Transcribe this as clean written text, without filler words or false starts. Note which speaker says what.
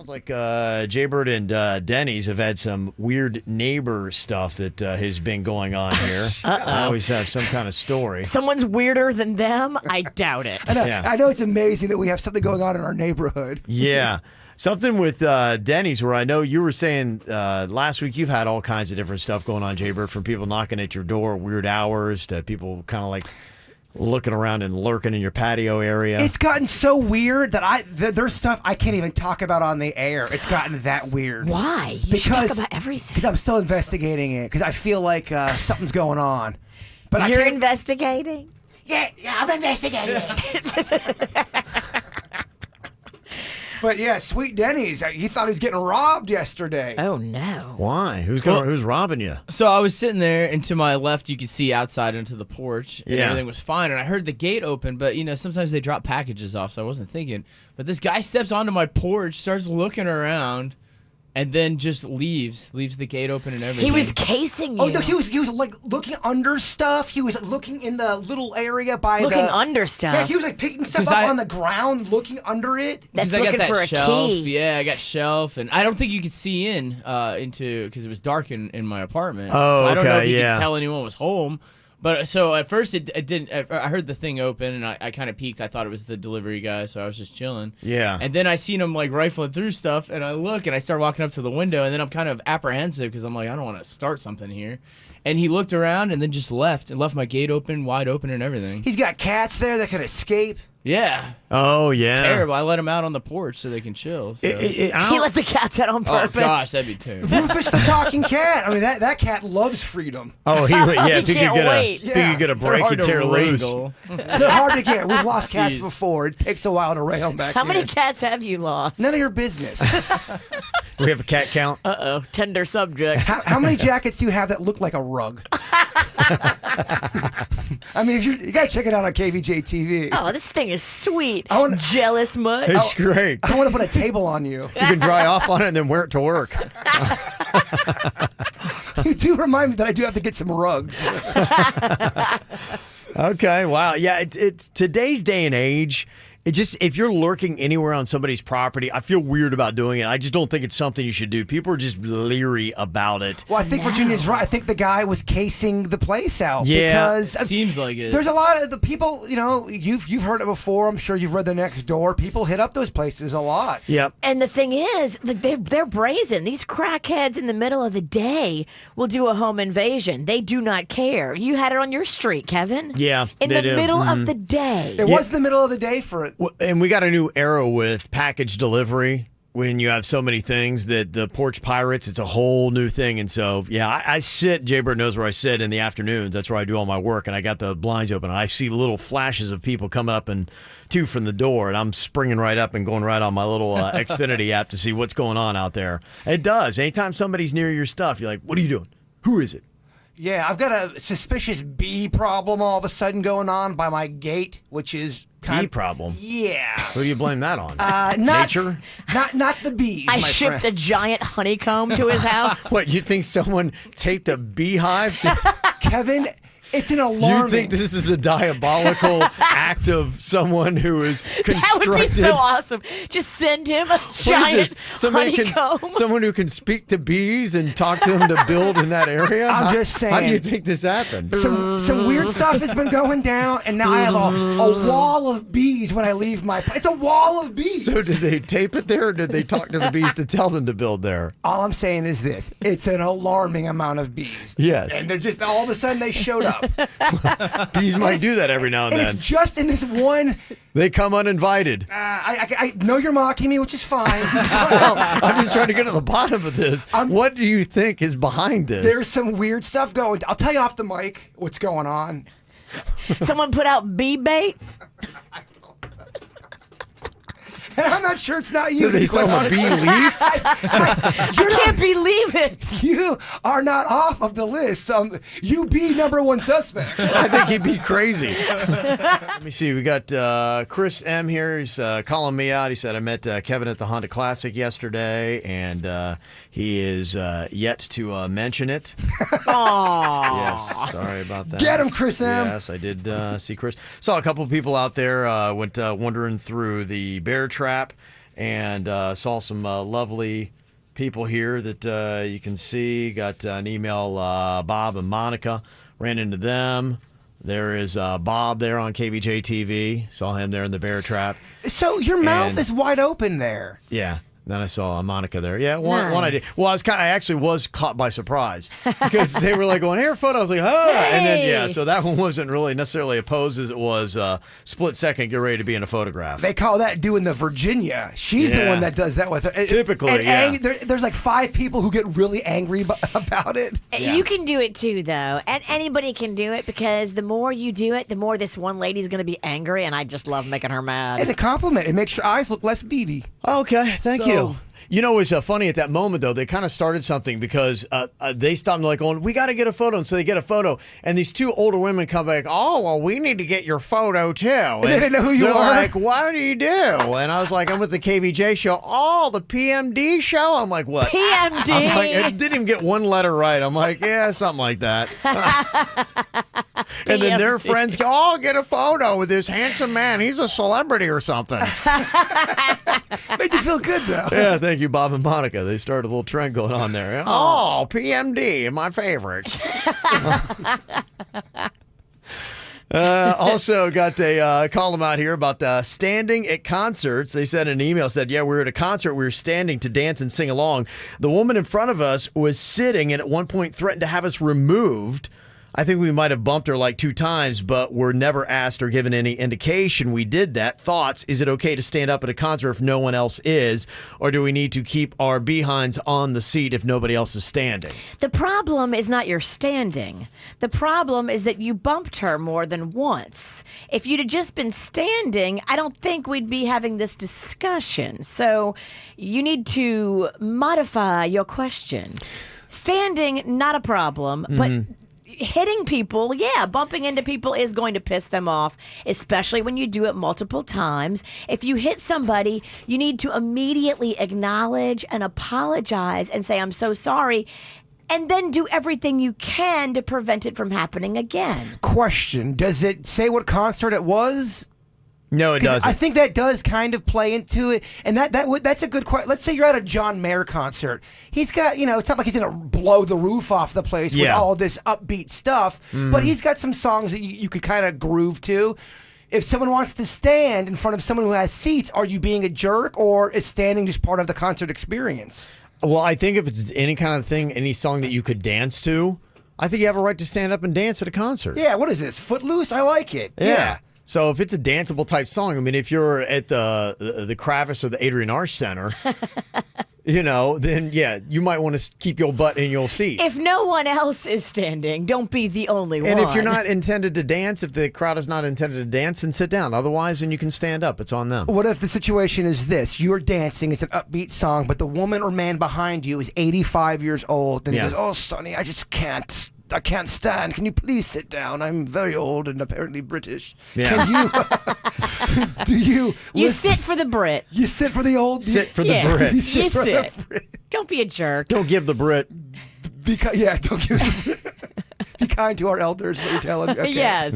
Speaker 1: Sounds like Jbird and Dennys have had some weird neighbor stuff that has been going on here. I always have some kind of story.
Speaker 2: Someone's weirder than them? I doubt it.
Speaker 3: I know it's amazing that we have something going on in our neighborhood.
Speaker 1: Yeah. Something with Dennys, where I know you were saying last week you've had all kinds of different stuff going on, Jbird, from people knocking at your door at weird hours to people kind of like looking around and lurking in your patio area.
Speaker 3: It's gotten so weird that there's stuff I can't even talk about on the air. It's gotten that weird.
Speaker 2: Why? You should talk about everything.
Speaker 3: Because I'm still investigating it, because I feel like something's going on. But
Speaker 2: You're investigating?
Speaker 3: Yeah, I'm investigating. But yeah, sweet Dennys, he thought he was getting robbed yesterday.
Speaker 2: Oh, no.
Speaker 1: Why? Who's robbing you?
Speaker 4: So I was sitting there, and to my left, you could see outside into the porch, and everything was fine. And I heard the gate open, but, sometimes they drop packages off, so I wasn't thinking. But this guy steps onto my porch, starts looking around, and then just leaves the gate open and everything.
Speaker 2: He was casing you.
Speaker 3: Oh, no, he was like looking under stuff. He was looking in the little area by
Speaker 2: looking under stuff.
Speaker 3: Yeah, he was like picking stuff up on the ground, looking under it.
Speaker 2: That's
Speaker 4: I
Speaker 2: looking
Speaker 4: got that
Speaker 2: for a
Speaker 4: shelf.
Speaker 2: key.
Speaker 4: Yeah, I got shelf, and I don't think you could see into because it was dark in my apartment.
Speaker 1: Oh,
Speaker 4: so I don't know if
Speaker 1: okay,
Speaker 4: you could tell anyone was home. But so at first it didn't. I heard the thing open and I kind of peeked. I thought it was the delivery guy, so I was just chilling.
Speaker 1: Yeah.
Speaker 4: And then I seen him like rifling through stuff, and I look and I start walking up to the window, and then I'm kind of apprehensive because I'm like, I don't want to start something here. And he looked around and then just left my gate wide open and everything.
Speaker 3: He's got cats there that could escape.
Speaker 4: Yeah.
Speaker 1: Oh, yeah.
Speaker 4: It's terrible. I let them out on the porch so they can chill. So.
Speaker 2: He let the cats out on purpose.
Speaker 4: Oh gosh, that'd be terrible.
Speaker 3: Rufus the talking cat. I mean, that cat loves freedom.
Speaker 1: Oh, if he could get a break,
Speaker 4: Hard
Speaker 1: he'd tear
Speaker 4: to
Speaker 1: loose.
Speaker 4: wrangle.
Speaker 3: They're hard to get. We've lost cats
Speaker 4: Jeez.
Speaker 3: before. It takes a while to rail them back
Speaker 2: How
Speaker 3: in.
Speaker 2: many cats have you lost?
Speaker 3: None of your business.
Speaker 1: We have a cat count.
Speaker 2: Uh-oh, tender subject.
Speaker 3: How many jackets do you have that look like a rug? I mean, you gotta check it out on KVJ TV.
Speaker 2: Oh, this thing is sweet.
Speaker 3: I
Speaker 2: Jealous much.
Speaker 1: It's great.
Speaker 3: I want to put a table on you.
Speaker 1: You can dry off on it and then wear it to work.
Speaker 3: You do remind me that I do have to get some rugs.
Speaker 1: Okay, wow. Yeah, it's today's day and age. It just, if you're lurking anywhere on somebody's property, I feel weird about doing it. I just don't think it's something you should do. People are just leery about it.
Speaker 3: Well, I think Virginia's right. I think the guy was casing the place out.
Speaker 1: Yeah.
Speaker 3: Because
Speaker 4: Seems like it.
Speaker 3: there's a lot of the people, you've heard it before. I'm sure you've read The Next Door. People hit up those places a lot.
Speaker 1: Yep.
Speaker 2: And the thing is, they're brazen. These crackheads in the middle of the day will do a home invasion. They do not care. You had it on your street, Kevin.
Speaker 1: Yeah,
Speaker 2: In
Speaker 1: they
Speaker 2: the
Speaker 1: do.
Speaker 2: middle of the day.
Speaker 3: It was the middle of the day for it.
Speaker 1: And we got a new era with package delivery. When you have so many things that the porch pirates, it's a whole new thing. And so, yeah, I sit, Jbird knows where I sit in the afternoons. That's where I do all my work. And I got the blinds open. And I see little flashes of people coming up and from the door. And I'm springing right up and going right on my little Xfinity app to see what's going on out there. It does. Anytime somebody's near your stuff, you're like, what are you doing? Who is it?
Speaker 3: Yeah, I've got a suspicious bee problem all of a sudden going on by my gate, which is
Speaker 1: Bee problem?
Speaker 3: Yeah.
Speaker 1: Who do you blame that on?
Speaker 3: Nature?
Speaker 1: Not
Speaker 3: Not the bees,
Speaker 2: I
Speaker 3: my
Speaker 2: shipped
Speaker 3: friend.
Speaker 2: a giant honeycomb to his house.
Speaker 1: What, you think someone taped a beehive to...
Speaker 3: Kevin, it's an alarming.
Speaker 1: You think this is a diabolical act of someone who is constructed?
Speaker 2: That would be so awesome. Just send him a
Speaker 1: What
Speaker 2: giant
Speaker 1: is this?
Speaker 2: honeycomb.
Speaker 1: Someone who can speak to bees and talk to them to build in that area?
Speaker 3: I'm just saying.
Speaker 1: How do you think this happened?
Speaker 3: Some weird stuff has been going down, and now I have a wall of bees when I leave my... It's a wall of bees.
Speaker 1: So did they tape it there, or did they talk to the bees to tell them to build there?
Speaker 3: All I'm saying is this. It's an alarming amount of bees.
Speaker 1: Yes.
Speaker 3: And they're just, all of a sudden, they showed up.
Speaker 1: Bees might do that every now and
Speaker 3: And
Speaker 1: then.
Speaker 3: it's just in this one...
Speaker 1: They come uninvited.
Speaker 3: I know you're mocking me, which is fine.
Speaker 1: Well, I'm just trying to get to the bottom of this. What do you think is behind this?
Speaker 3: There's some weird stuff going. I'll tell you off the mic what's going on.
Speaker 2: Someone put out bee bait.
Speaker 3: And I'm not sure it's not you.
Speaker 1: Did they sell a bee lease?
Speaker 2: I can't believe it.
Speaker 3: You are not off of the list. You be number one suspect.
Speaker 1: I think he'd be crazy. Let me see. We got Chris M here. He's calling me out. He said, I met Kevin at the Honda Classic yesterday, and he is yet to mention it.
Speaker 2: Aww.
Speaker 1: Yes, sorry about that.
Speaker 3: Get him, Chris M.
Speaker 1: Yes, I did see Chris. Saw a couple of people out there, went wandering through the bear trap, and saw some lovely people here that you can see. Got an email, Bob and Monica. Ran into them. There is Bob there on KBJ TV. Saw him there in the bear trap.
Speaker 3: So your mouth
Speaker 1: And-
Speaker 3: is wide open there.
Speaker 1: Yeah. Then I saw Monica there. Yeah, one I did.
Speaker 2: Nice.
Speaker 1: Well, I actually was caught by surprise because they were like going, "Here, photo." I was like, "Ah," and then
Speaker 2: Hey.
Speaker 1: so that one wasn't really necessarily opposed as it was split second. Get ready to be in a photograph.
Speaker 3: They call that doing the Virginia. She's the
Speaker 1: Yeah.
Speaker 3: one that does that with it.
Speaker 1: Typically,
Speaker 3: and
Speaker 1: yeah.
Speaker 3: there's like 5 people who get really angry about it.
Speaker 1: Yeah.
Speaker 2: You can do it too, though, and anybody can do it because the more you do it, the more this one lady's going to be angry, and I just love making her mad.
Speaker 3: And a compliment. It makes your eyes look less beady.
Speaker 1: Okay, thank
Speaker 3: So-
Speaker 1: you. You know, it was funny at that moment, though. They kind of started something because they stopped like going, "We got to get a photo." And so they get a photo. And these 2 older women come back, "Oh, well, we need to get your photo, too." And
Speaker 3: they didn't know who you
Speaker 1: they're
Speaker 3: were?
Speaker 1: like, "What do you do?" And I was like, "I'm with the KVJ show." "Oh, the PMD show?" I'm like, "What?"
Speaker 2: PMD.
Speaker 1: I'm like, it didn't even get one letter right. I'm like, "Yeah, something like that." And then their
Speaker 2: PMD.
Speaker 1: friends go, "Oh, get a photo with this handsome man. He's a celebrity or something."
Speaker 3: Made you feel good, though.
Speaker 1: Yeah, thank you, Bob and Monica. They started a little trend going on there. Oh, PMD, my favorites. Also got a column out here about standing at concerts. They sent an email, said, "Yeah, we were at a concert. We were standing to dance and sing along. The woman in front of us was sitting and at one point threatened to have us removed. I think we might have bumped her like 2 times, but were never asked or given any indication we did that. Thoughts? Is it okay to stand up at a concert if no one else is? Or do we need to keep our behinds on the seat if nobody else is standing?"
Speaker 2: The problem is not your standing. The problem is that you bumped her more than once. If you'd have just been standing, I don't think we'd be having this discussion. So you need to modify your question. Standing, not a problem, but hitting people, yeah, bumping into people is going to piss them off, especially when you do it multiple times. If you hit somebody, you need to immediately acknowledge and apologize and say, "I'm so sorry," and then do everything you can to prevent it from happening again.
Speaker 3: Question. Does it say what concert it was?
Speaker 1: No, it
Speaker 3: 'Cause
Speaker 1: doesn't.
Speaker 3: I think that does kind of play into it, and that's a good question. Let's say you're at a John Mayer concert. He's got, it's not like he's gonna blow the roof off the place with
Speaker 1: Yeah.
Speaker 3: all this upbeat stuff, but he's got some songs that you could kind of groove to. If someone wants to stand in front of someone who has seats, are you being a jerk, or is standing just part of the concert experience?
Speaker 1: Well, I think if it's any kind of thing, any song that you could dance to, I think you have a right to stand up and dance at a concert.
Speaker 3: Yeah, what is this? Footloose? I like it.
Speaker 1: Yeah. So if it's a danceable type song, I mean, if you're at the Kravis or the Adrian Arch Center, then yeah, you might want to keep your butt in your seat.
Speaker 2: If no one else is standing, don't be the only one.
Speaker 1: And if you're not intended to dance, if the crowd is not intended to dance, then sit down. Otherwise, then you can stand up. It's on them.
Speaker 3: What if the situation is this? You're dancing, it's an upbeat song, but the woman or man behind you is 85 years old, and
Speaker 1: Yeah.
Speaker 3: he goes, "Oh, Sonny, I can't stand. Can you please sit down? I'm very old and apparently British.
Speaker 1: Yeah.
Speaker 3: Can you, do you
Speaker 2: You
Speaker 3: listen-
Speaker 2: sit for the Brit.
Speaker 3: You sit for the old?
Speaker 1: Sit for the
Speaker 2: Yeah.
Speaker 1: Brit.
Speaker 3: You sit
Speaker 2: You
Speaker 3: for
Speaker 2: sit.
Speaker 3: the Brit.
Speaker 2: Don't be a jerk.
Speaker 1: Don't give the Brit.
Speaker 3: Don't give, be kind to our elders, what you're telling me. Okay.
Speaker 2: Yes.